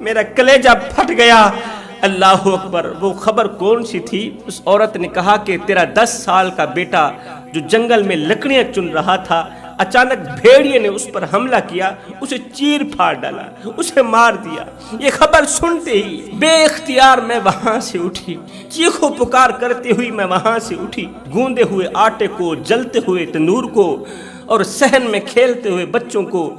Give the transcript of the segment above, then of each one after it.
میرا کلیجہ پھٹ گیا۔ اللہ اکبر، وہ خبر کون سی تھی؟ اس عورت نے کہا کہ تیرا 10 سال کا بیٹا جو جنگل میں لکڑیاں چن رہا تھا، اچانک بھیڑیے نے اس پر حملہ کیا، اسے چیر پھاڑ ڈالا، اسے مار دیا۔ یہ خبر سنتے ہی بے اختیار میں وہاں سے اٹھی، چیخو پکار کرتے ہوئی میں وہاں سے اٹھی، گوندے ہوئے آٹے کو، جلتے ہوئے تنور کو اور صحن میں کھیلتے ہوئے بچوں کو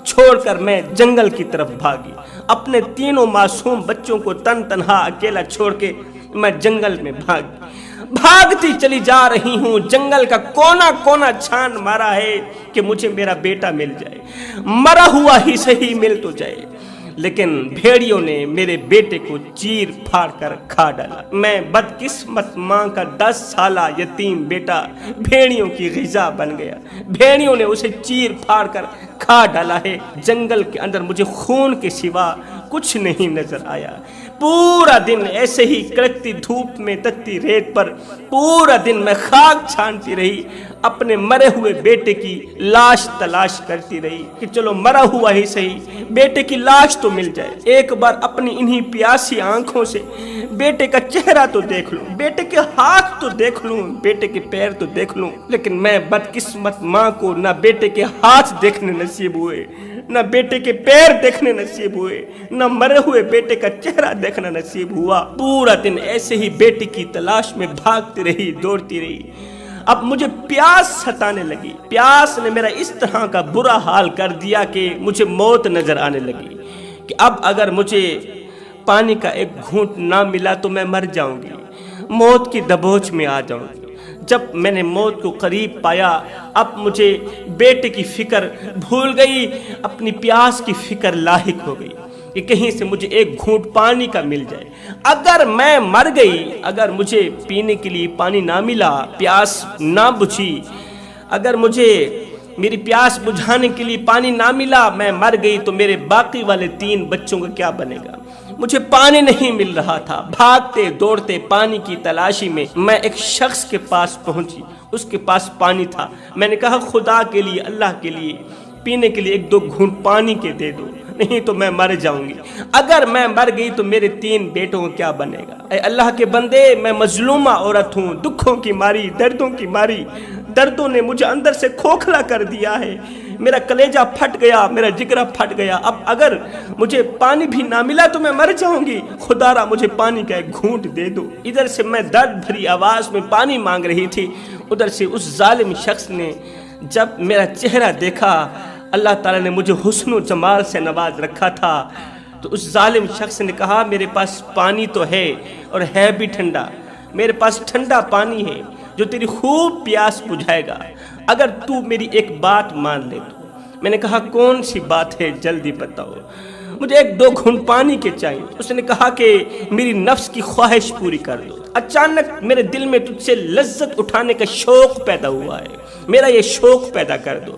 چھوڑ کر میں جنگل کی طرف بھاگی۔ اپنے تینوں معصوم بچوں کو تن تنہا اکیلا چھوڑ کے میں جنگل میں بھاگتی چلی جا رہی ہوں۔ جنگل کا کونا کونا چھان مارا ہے کہ مجھے میرا بیٹا مل جائے، مرا ہوا ہی صحیح مل تو جائے، لیکن بھیڑیوں نے میرے بیٹے کو چیر پھاڑ کر کھا ڈالا۔ میں بدقسمت ماں کا 10 سالہ یتیم بیٹا بھیڑیوں کی غذا بن گیا۔ بھیڑیوں نے اسے چیر پھاڑ کر کھا ڈالا ہے۔ جنگل کے اندر مجھے خون کے سوا کچھ نہیں نظر آیا۔ پورا دن ایسے ہی کڑکتی دھوپ میں تتی ریت پر پورا دن میں خاک چھانتی رہی، اپنے مرے ہوئے بیٹے کی لاش تلاش کرتی رہی کہ چلو مرا ہوا ہی صحیح، بیٹے کی لاش تو مل جائے، ایک بار اپنی انہی پیاسی آنکھوں سے بیٹے کا چہرہ تو دیکھ لوں، بیٹے کے ہاتھ تو دیکھ لوں، بیٹے کے پیر تو دیکھ لوں۔ لیکن میں بدقسمت ماں کو نہ بیٹے کے ہاتھ دیکھنے نصیب ہوئے، نہ بیٹے کے پیر دیکھنے نصیب ہوئے، نہ مرے ہوئے بیٹے کا چہرہ دیکھنا نصیب ہوا۔ پورا دن ایسے ہی بیٹے کی تلاش میں بھاگتی رہی، دوڑتی رہی۔ اب مجھے پیاس ستانے لگی۔ پیاس نے میرا اس طرح کا برا حال کر دیا کہ مجھے موت نظر آنے لگی کہ اب اگر مجھے پانی کا ایک گھونٹ نہ ملا تو میں مر جاؤں گی، موت کی دبوچ میں آ جاؤں گی۔ جب میں نے موت کو قریب پایا، اب مجھے بیٹے کی فکر بھول گئی، اپنی پیاس کی فکر لاحق ہو گئی کہ کہیں سے مجھے ایک گھونٹ پانی کا مل جائے۔ اگر میں مر گئی، اگر مجھے پینے کے لیے پانی نہ ملا، پیاس نہ بجھی، اگر مجھے میری پیاس بجھانے کے لیے پانی نہ ملا، میں مر گئی تو میرے باقی والے 3 بچوں کا کیا بنے گا؟ مجھے پانی نہیں مل رہا تھا۔ بھاگتے دوڑتے پانی کی تلاشی میں ایک شخص کے پاس پہنچی، اس کے پاس پانی تھا۔ میں نے کہا خدا کے لیے، اللہ کے لیے پینے کے لیے 1-2 گھونٹ پانی کے دے دو، نہیں تو میں مر جاؤں گی۔ اگر میں مر گئی تو میرے 3 بیٹوں کو کیا بنے گا؟ اے اللہ کے بندے، میں مظلومہ عورت ہوں، دکھوں کی ماری، دردوں کی ماری، دردوں نے مجھے اندر سے کھوکھلا کر دیا ہے، میرا کلیجہ پھٹ گیا، میرا جگرہ پھٹ گیا۔ اب اگر مجھے پانی بھی نہ ملا تو میں مر جاؤں گی، خدا را مجھے پانی کا ایک گھونٹ دے دو۔ ادھر سے میں درد بھری آواز میں پانی مانگ رہی تھی، ادھر سے اس ظالم شخص نے جب میرا چہرہ دیکھا، اللہ تعالیٰ نے مجھے حسن و جمال سے نواز رکھا تھا، تو اس ظالم شخص نے کہا میرے پاس پانی تو ہے اور ہے بھی ٹھنڈا، میرے پاس ٹھنڈا پانی ہے جو تیری خوب پیاس بجھائے گا اگر تو میری ایک بات مان لے تو۔ میں نے کہا کون سی بات ہے، جلدی بتاؤ، مجھے 1-2 گھونٹ پانی کے چاہیے۔ اس نے کہا کہ میری نفس کی خواہش پوری کر دو۔ اچانک میرے دل میں تجھ سے لذت اٹھانے کا شوق پیدا ہوا ہے، میرا یہ شوق پیدا کر دو،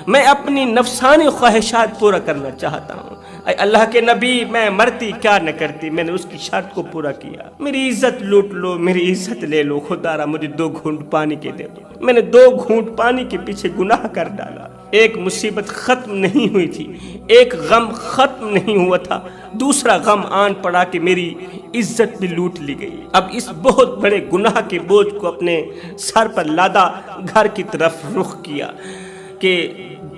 میں اپنی نفسانی خواہشات پورا کرنا چاہتا ہوں۔ اے اللہ کے نبی، میں مرتی کیا نہ کرتی، میں نے اس کی شرط کو پورا کیا۔ میری عزت لوٹ لو، میری عزت لے لو، خدا را مجھے 2 گھونٹ پانی کے دے دو۔ میں نے 2 گھونٹ پانی کے پیچھے گناہ کر ڈالا۔ ایک مصیبت ختم نہیں ہوئی تھی، ایک غم ختم نہیں ہوا تھا، دوسرا غم آن پڑا کہ میری عزت بھی لوٹ لی گئی۔ اب اس بہت بڑے گناہ کے بوجھ کو اپنے سر پر لادا، گھر کی طرف رخ کیا کہ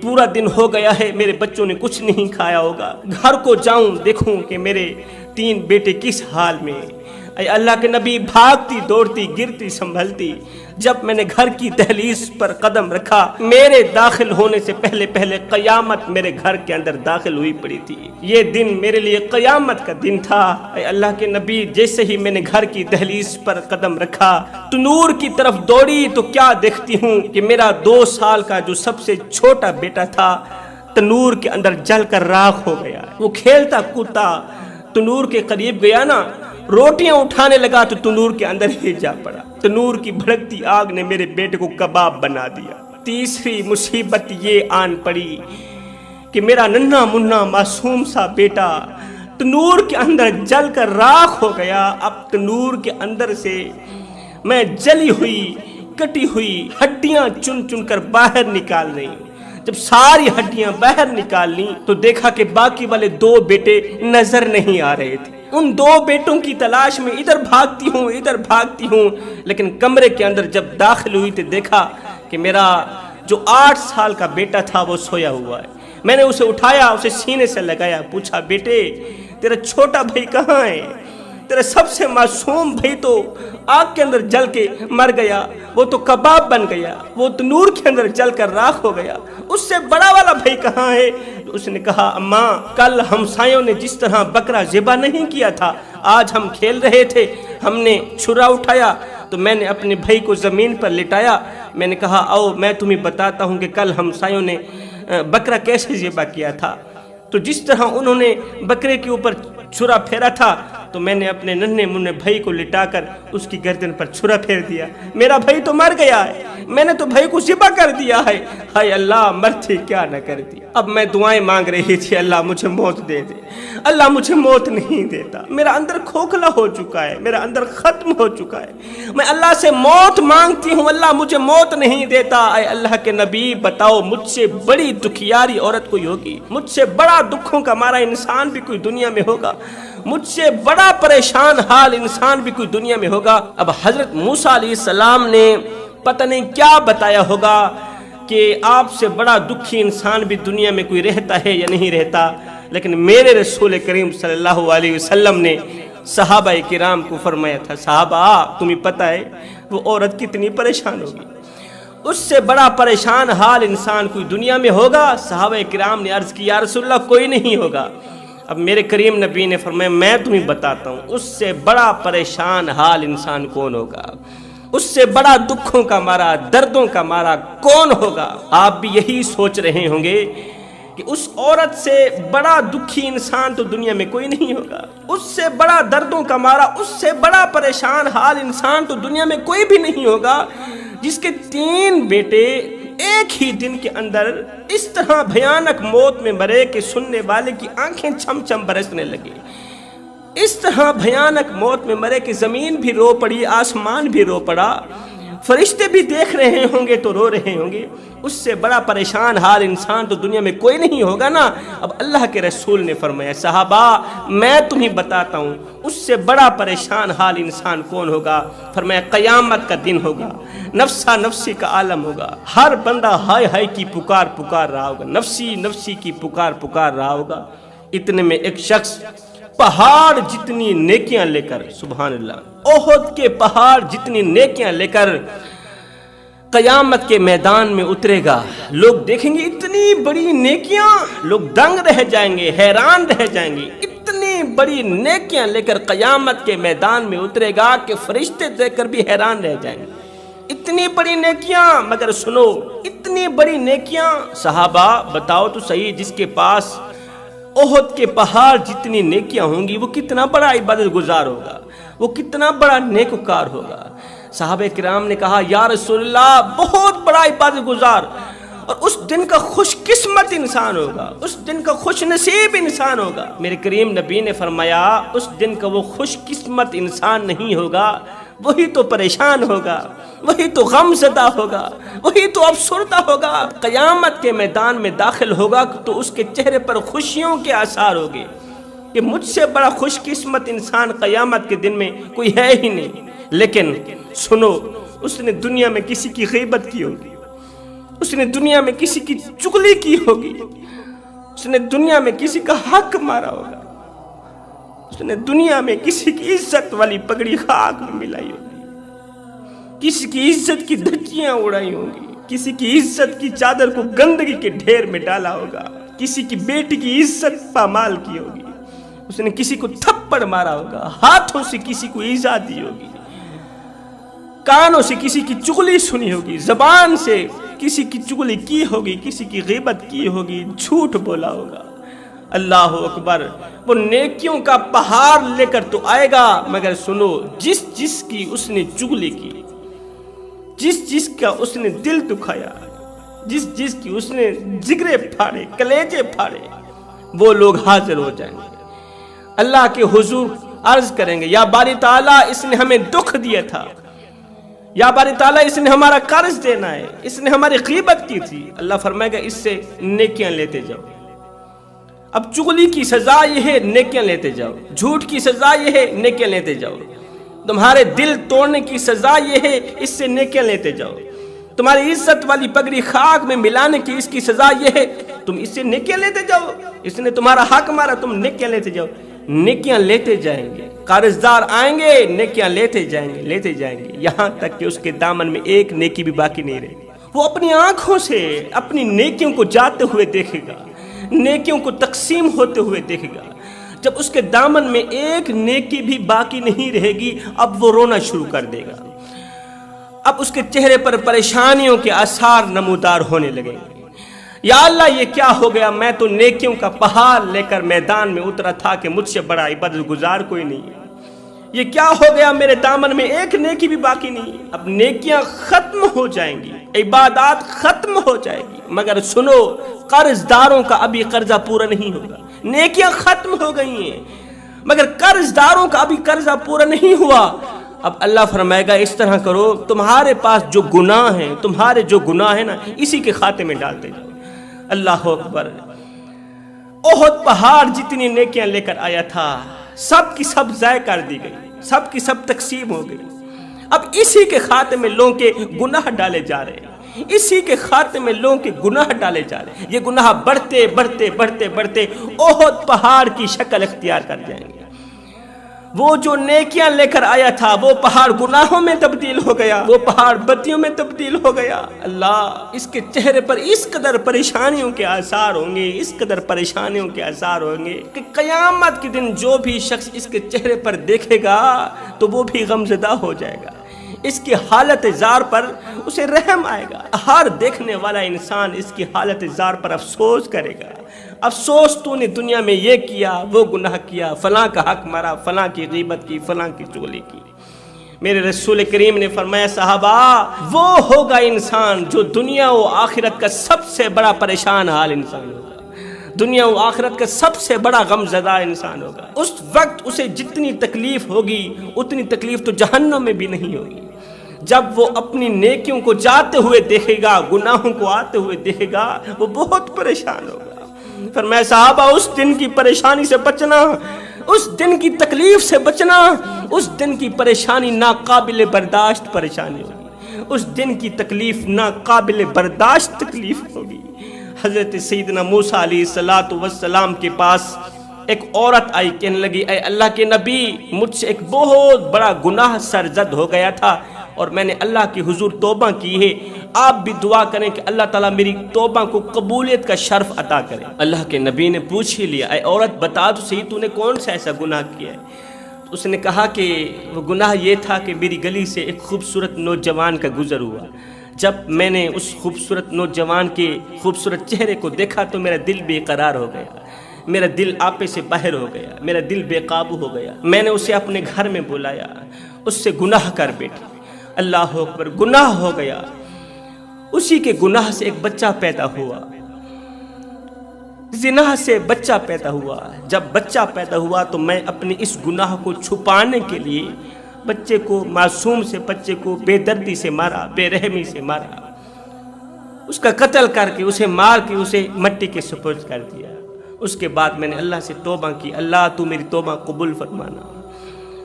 پورا دن ہو گیا ہے، میرے بچوں نے کچھ نہیں کھایا ہوگا، گھر کو جاؤں دیکھوں کہ میرے 3 بیٹے کس حال میں۔ اے اللہ کے نبی، بھاگتی دوڑتی گرتی سنبھلتی جب میں نے گھر کی دہلیز پر قدم رکھا، میرے داخل ہونے سے پہلے قیامت میرے گھر کے اندر داخل ہوئی پڑی تھی۔ یہ دن میرے لیے قیامت کا دن تھا۔ اے اللہ کے نبی، جیسے ہی میں نے گھر کی دہلیز پر قدم رکھا، تنور کی طرف دوڑی تو کیا دیکھتی ہوں کہ میرا 2 سال کا جو سب سے چھوٹا بیٹا تھا تنور کے اندر جل کر راکھ ہو گیا۔ وہ کھیلتا کودتا تنور کے قریب گیا نا، روٹیاں اٹھانے لگا تو تنور کے اندر ہی جا پڑا۔ تنور کی بھڑکتی آگ نے میرے بیٹے کو کباب بنا دیا۔ تیسری مصیبت یہ آن پڑی کہ میرا ننھا منھا معصوم سا بیٹا تنور کے اندر جل کر راکھ ہو گیا۔ اب تنور کے اندر سے میں جلی ہوئی کٹی ہوئی ہڈیاں چن چن کر باہر نکال رہی ہوں۔ جب ساری ہڈیاں باہر نکال لی تو دیکھا کہ باقی والے 2 بیٹے نظر نہیں آ رہے تھے۔ ان 2 بیٹوں کی تلاش میں ادھر بھاگتی ہوں، لیکن کمرے کے اندر جب داخل ہوئی تو دیکھا کہ میرا جو 8 سال کا بیٹا تھا وہ سویا ہوا ہے۔ میں نے اسے اٹھایا، اسے سینے سے لگایا، پوچھا بیٹے تیرا چھوٹا بھائی کہاں ہے؟ تیرا سب سے معصوم بھائی تو آگ کے اندر جل کے مر گیا، وہ تو کباب بن گیا، وہ تنور کے اندر جل کر راکھ ہو گیا، اس سے بڑا والا بھائی کہاں ہے؟ اس نے کہا اماں کل ہمسایوں نے جس طرح بکرا ذبح نہیں کیا تھا، آج ہم کھیل رہے تھے، ہم نے چھرا اٹھایا تو میں نے اپنے بھائی کو زمین پر لٹایا، میں نے کہا آؤ میں تمہیں بتاتا ہوں کہ کل ہمسایوں نے بکرا کیسے ذبح کیا تھا۔ تو جس طرح انہوں نے بکرے کے اوپر چھرا پھیرا تھا تو میں نے اپنے ننھے منھے بھائی کو لٹا کر اس کی گردن پر چھرا پھیر دیا۔ میرا بھائی تو مر گیا ہے، میں نے تو بھائی کو ذبح کر دیا ہے، ہائے اللہ مرتے کیا نہ کرتی۔ اب میں دعائیں مانگ رہی تھی، اللہ مجھے موت دے دے، اللہ مجھے موت نہیں دیتا، میرا اندر کھوکھلا ہو چکا ہے، میرا اندر ختم ہو چکا ہے، میں اللہ سے موت مانگتی ہوں، اللہ مجھے موت نہیں دیتا۔ اے اللہ کے نبی بتاؤ مجھ سے بڑی دکھیاری عورت کوئی ہوگی، مجھ سے بڑا دکھوں کا مارا انسان بھی کوئی دنیا میں ہوگا، مجھ سے بڑا پریشان حال انسان بھی کوئی دنیا میں ہوگا۔ اب حضرت موسیٰ علیہ السلام نے پتہ نہیں کیا بتایا ہوگا کہ آپ سے بڑا دکھی انسان بھی دنیا میں کوئی رہتا ہے یا نہیں رہتا، لیکن میرے رسول کریم صلی اللہ علیہ وسلم نے صحابہ کرام کو فرمایا تھا صحابہ تمہیں پتہ ہے وہ عورت کتنی پریشان ہوگی، اس سے بڑا پریشان حال انسان کوئی دنیا میں ہوگا؟ صحابہ کرام نے عرض کی یا رسول اللہ کوئی نہیں ہوگا۔ اب میرے کریم نبی نے فرمایا میں تمہیں بتاتا ہوں اس سے بڑا پریشان حال انسان کون ہوگا، اس سے بڑا دکھوں کا مارا دردوں کا مارا کون ہوگا؟ آپ بھی یہی سوچ رہے ہوں گے کہ اس عورت سے بڑا دکھی انسان تو دنیا میں کوئی نہیں ہوگا، اس سے بڑا دردوں کا مارا، اس سے بڑا پریشان حال انسان تو دنیا میں کوئی بھی نہیں ہوگا جس کے 3 بیٹے ایک ہی دن کے اندر اس طرح بھیانک موت میں مرے کہ سننے والے کی آنکھیں چھم چھم برسنے لگی، اس طرح بھیانک موت میں مرے کہ زمین بھی رو پڑی، آسمان بھی رو پڑا، فرشتے بھی دیکھ رہے ہوں گے تو رو رہے ہوں گے، اس سے بڑا پریشان حال انسان تو دنیا میں کوئی نہیں ہوگا نا۔ اب اللہ کے رسول نے فرمایا صحابہ میں تمہیں بتاتا ہوں اس سے بڑا پریشان حال انسان کون ہوگا؟ فرمایا قیامت کا دن ہوگا، نفسا نفسی کا عالم ہوگا، ہر بندہ ہائے ہائے کی پکار رہا ہوگا، نفسی نفسی کی پکار رہا ہوگا۔ اتنے میں ایک شخص پہاڑ جتنی نیکیاں لے کر، سبحان اللہ، احد کے پہاڑ جتنی نیکیاں لے کر قیامت کے میدان میں اترے گا، لوگ دیکھیں گے اتنی بڑی نیکیاں، لوگ دنگ رہ جائیں گے، حیران رہ جائیں گے، اتنی بڑی نیکیاں لے کر قیامت کے میدان میں اترے گا کہ فرشتے دیکھ کر بھی حیران رہ جائیں گے، اتنی بڑی نیکیاں۔ مگر سنو اتنی بڑی نیکیاں، صحابہ بتاؤ تو صحیح، جس کے پاس احد کے پہاڑ جتنی نیکیاں ہوں گی وہ کتنا بڑا عبادت گزار ہوگا، وہ کتنا بڑا نیکوکار ہوگا۔ صحابہ کرام نے کہا یا رسول اللہ بہت بڑا عبادت گزار، اور اس دن کا خوش قسمت انسان ہوگا، اس دن کا خوش نصیب انسان ہوگا۔ میرے کریم نبی نے فرمایا اس دن کا وہ خوش قسمت انسان نہیں ہوگا، وہی تو پریشان ہوگا، وہی تو غم زدہ ہوگا، وہی تو افسردہ ہوگا۔ قیامت کے میدان میں داخل ہوگا تو اس کے چہرے پر خوشیوں کے آثار ہوگے کہ مجھ سے بڑا خوش قسمت انسان قیامت کے دن میں کوئی ہے ہی نہیں۔ لیکن سنو اس نے دنیا میں کسی کی غیبت کی ہوگی، اس نے دنیا میں کسی کی چغلی کی ہوگی، اس نے دنیا میں کسی کا حق مارا ہوگا، اس نے دنیا میں کسی کی عزت والی پگڑی خاک میں ملائی ہوگی، کسی کی عزت کی دھجیاں اڑائی ہوں گی، کسی کی عزت کی چادر کو گندگی کے ڈھیر میں ڈالا ہوگا، کسی کی بیٹی کی عزت پامال کی ہوگی، اس نے کسی کو تھپڑ مارا ہوگا، ہاتھوں سے کسی کو ایذا دی ہوگی، کانوں سے کسی کی چغلی سنی ہوگی، زبان سے کسی کی چغلی کی ہوگی، کسی کی غیبت کی ہوگی، جھوٹ بولا ہوگا۔ اللہ اکبر، وہ نیکیوں کا پہاڑ لے کر تو آئے گا، مگر سنو جس جس کی اس نے چغلی کی، جس جس کا اس نے دل دکھایا، جس جس کی اس نے جگرے پھاڑے، کلیجے پھاڑے، وہ لوگ حاضر ہو جائیں گے اللہ کے حضور، عرض کریں گے یا باری تعالیٰ اس نے ہمیں دکھ دیا تھا، یا باری تعالیٰ اس نے ہمارا قرض دینا ہے، اس نے ہماری غیبت کی تھی، اللہ فرمائے گا اس سے نیکیاں لیتے جاؤ۔ اب چغلی کی سزا یہ ہے، نیکیاں لیتے جاؤ۔ جھوٹ کی سزا یہ ہے، نیکیاں لیتے جاؤ۔ تمہارے دل توڑنے کی سزا یہ ہے، اس سے نیکیاں لیتے جاؤ۔ تمہاری عزت والی پگڑی خاک میں ملانے کی اس کی سزا یہ ہے، تم اس سے نیکیاں لیتے جاؤ۔ اس نے تمہارا حق مارا، تم نیکیاں لیتے جاؤ۔ نیکیاں لیتے جائیں گے، قرض دار آئیں گے، نیکیاں لیتے جائیں گے، لیتے جائیں گے، یہاں تک کہ اس کے دامن میں ایک نیکی بھی باقی نہیں رہے گی۔ وہ اپنی آنکھوں سے اپنی نیکیوں کو جاتے ہوئے دیکھے گا، نیکیوں کو تقسیم ہوتے ہوئے دیکھے گا۔ جب اس کے دامن میں ایک نیکی بھی باقی نہیں رہے گی، اب وہ رونا شروع کر دے گا۔ اب اس کے چہرے پر پریشانیوں کے آثار نمودار ہونے لگیں گے۔ یا اللہ یہ کیا ہو گیا، میں تو نیکیوں کا پہاڑ لے کر میدان میں اترا تھا کہ مجھ سے بڑا عبادت گزار کوئی نہیں ہے۔ یہ کیا ہو گیا، میرے دامن میں ایک نیکی بھی باقی نہیں۔ اب نیکیاں ختم ہو جائیں گی، عبادات ختم ہو جائے گی، مگر سنو قرض داروں کا ابھی قرضہ پورا نہیں ہوگا۔ نیکیاں ختم ہو گئی ہیں مگر قرض داروں کا ابھی قرضہ پورا نہیں ہوا۔ اب اللہ فرمائے گا اس طرح کرو، تمہارے پاس جو گناہ ہیں، تمہارے جو گناہ ہیں نا، اسی کے خاتے میں ڈالتے جاؤ۔ اللہ اکبر۔ احد پہاڑ جتنی نیکیاں لے کر آیا تھا، سب کی سب ضائع کر دی گئی، سب کی سب تقسیم ہو گئی۔ اب اسی کے خاتے میں لوگوں کے گناہ ڈالے جا رہے ہیں، اسی کے خاتے میں لوگوں کے گناہ ڈالے جا رہے ہیں۔ یہ گناہ بڑھتے بڑھتے بڑھتے بڑھتے احد پہاڑ کی شکل اختیار کر جائیں گے۔ وہ جو نیکیاں لے کر آیا تھا، وہ پہاڑ گناہوں میں تبدیل ہو گیا، وہ پہاڑ بدیوں میں تبدیل ہو گیا۔ اللہ، اس کے چہرے پر اس قدر پریشانیوں کے آثار ہوں گے، اس قدر پریشانیوں کے آثار ہوں گے کہ قیامت کے دن جو بھی شخص اس کے چہرے پر دیکھے گا تو وہ بھی غمزدہ ہو جائے گا۔ اس کی حالت زار پر اسے رحم آئے گا۔ ہر دیکھنے والا انسان اس کی حالت زار پر افسوس کرے گا۔ افسوس تو نے دنیا میں یہ کیا، وہ گناہ کیا، فلاں کا حق مارا، فلاں کی غیبت کی، فلاں کی چغلی کی۔ میرے رسول کریم نے فرمایا صحابہ، وہ ہوگا انسان جو دنیا و آخرت کا سب سے بڑا پریشان حال انسان ہوگا، دنیا و آخرت کا سب سے بڑا غم زدہ انسان ہوگا۔ اس وقت اسے جتنی تکلیف ہوگی اتنی تکلیف تو جہنم میں بھی نہیں ہوگی۔ جب وہ اپنی نیکیوں کو جاتے ہوئے دیکھے گا، گناہوں کو آتے ہوئے دیکھے گا، وہ بہت پریشان ہوگا۔ فرمایا صحابہ، اس دن کی پریشانی سے بچنا، اس دن کی تکلیف سے بچنا، اس دن کی پریشانی ناقابل برداشت پریشانی ہوگی، اس دن کی تکلیف ناقابل برداشت تکلیف ہوگی۔ حضرت سیدنا موسیٰ علیہ السلام کے پاس ایک عورت آئی، کہنے لگی اے اللہ کے نبی، مجھ سے ایک بہت بڑا گناہ سرزد ہو گیا تھا اور میں نے اللہ کے حضور توبہ کی ہے، آپ بھی دعا کریں کہ اللہ تعالیٰ میری توبہ کو قبولیت کا شرف عطا کرے۔ اللہ کے نبی نے پوچھ ہی لیا، اے عورت بتا تو صحیح، تو نے کون سا ایسا گناہ کیا ہے؟ اس نے کہا کہ وہ گناہ یہ تھا کہ میری گلی سے ایک خوبصورت نوجوان کا گزر ہوا، جب میں نے اس خوبصورت نوجوان کے خوبصورت چہرے کو دیکھا تو میرا دل بے قرار ہو گیا، میرا دل آپے سے باہر ہو گیا، میرا دل بے قابو ہو گیا۔ میں نے اسے اپنے گھر میں بلایا، اس سے گناہ کر بیٹھی۔ اللہ اکبر، گناہ ہو گیا۔ اسی کے گناہ سے ایک بچہ پیدا ہوا، زنا سے بچہ پیدا ہوا۔ جب بچہ پیدا ہوا تو میں اپنے اس گناہ کو چھپانے کے لیے بچے کو، معصوم سے بچے کو بے دردی سے مارا، بے رحمی سے مارا، اس کا قتل کر کے، اسے مار کے اسے مٹی کے سپرد کر دیا۔ اس کے بعد میں نے اللہ سے توبہ کی، اللہ تو میری توبہ قبول فرمانا۔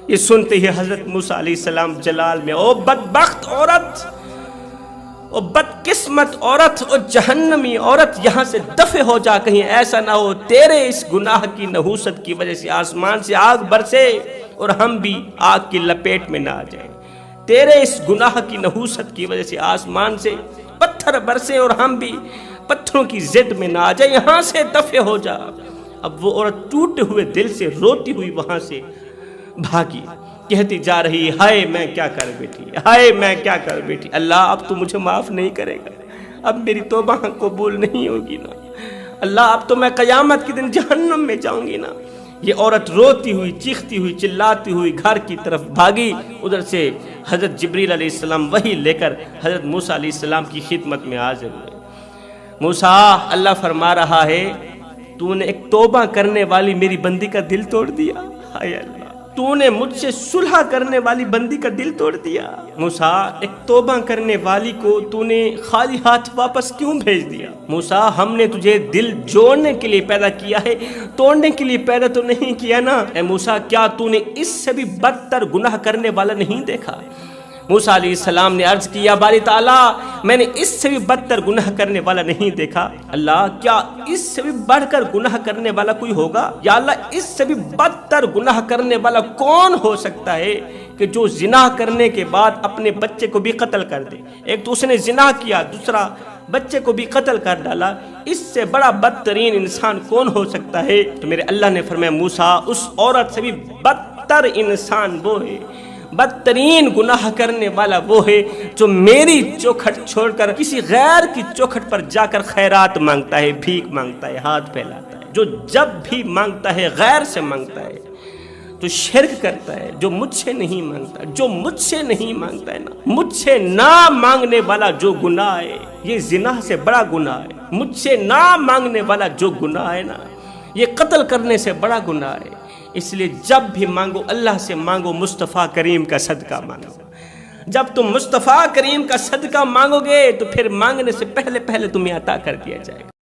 یہ سنتے ہی حضرت موسیٰ علیہ السلام جلال میں، او بدبخت عورت، او بدقسمت عورت، او جہنمی عورت، یہاں سے دفع ہو جا، کہیں ایسا نہ ہو تیرے اس گناہ کی نحوست کی وجہ سے آسمان سے آگ برسے اور ہم بھی آگ کی لپیٹ میں نہ آ جائیں۔ تیرے اس گناہ کی نحوست کی وجہ سے آسمان سے پتھر برسے اور ہم بھی پتھروں کی زد میں نہ آ جائیں، یہاں سے دفع ہو جا۔ اب وہ عورت ٹوٹے ہوئے دل سے روتی ہوئی وہاں سے بھاگی، کہتی جا رہی، ہائے میں کیا کر بیٹھی، ہائے میں کیا کر بیٹھی، اللہ اب تو مجھے معاف نہیں کرے گا، اب میری توبہ قبول نہیں ہوگی نا، اللہ اب تو میں قیامت کے دن جہنم میں جاؤں گی نا۔ یہ عورت روتی ہوئی، چیختی ہوئی، چلاتی ہوئی گھر کی طرف بھاگی۔ ادھر سے حضرت جبریل علیہ السلام وحی لے کر حضرت موسیٰ علیہ السلام کی خدمت میں حاضر ہوئے۔ موسیٰ، اللہ فرما رہا ہے تو نے ایک توبہ کرنے والی میری بندی کا دل توڑ دیا، ہائے اللہ، تو نے مجھ سے صلح کرنے والی بندی کا دل توڑ دیا۔ موسیٰ ایک توبہ کرنے والی کو تو نے خالی ہاتھ واپس کیوں بھیج دیا؟ موسیٰ ہم نے تجھے دل جوڑنے کے لیے پیدا کیا ہے، توڑنے کے لیے پیدا تو نہیں کیا نا۔ اے موسیٰ کیا تو نے اس سے بھی بدتر گناہ کرنے والا نہیں دیکھا؟ موسیٰ علیہ السلام نے عرض کیا باری تعالیٰ میں نے اس سے بھی بدتر گناہ کرنے والا نہیں دیکھا۔ اللہ کیا اس سے بھی بڑھ کر گناہ کرنے والا کوئی ہوگا؟ یا اللہ اس سے بھی بدتر گناہ کرنے والا کون ہو سکتا ہے کہ جو زنا کرنے کے بعد اپنے بچے کو بھی قتل کر دے؟ ایک تو اس نے زنا کیا، دوسرا بچے کو بھی قتل کر ڈالا، اس سے بڑا بدترین انسان کون ہو سکتا ہے؟ تو میرے اللہ نے فرمایا موسیٰ اس عورت سے بھی بدتر انسان وہ ہے، بدترین گناہ کرنے والا وہ ہے جو میری چوکھٹ چھوڑ کر کسی غیر کی چوکھٹ پر جا کر خیرات مانگتا ہے، بھیک مانگتا ہے، ہاتھ پھیلاتا ہے، جو جب بھی مانگتا ہے غیر سے مانگتا ہے، جو شرک کرتا ہے، جو مجھ سے نہیں مانگتا، جو مجھ سے نہیں مانگتا ہے نا، مجھ سے نہ مانگنے والا جو گناہ ہے یہ زنا سے بڑا گناہ ہے، مجھ سے نہ مانگنے والا جو گناہ ہے نا یہ قتل کرنے سے بڑا گناہ ہے۔ اس لیے جب بھی مانگو اللہ سے مانگو مصطفیٰ کریم کا صدقہ مانگو۔ جب تم مصطفیٰ کریم کا صدقہ مانگو گے تو پھر مانگنے سے پہلے تمہیں عطا کر دیا جائے گا۔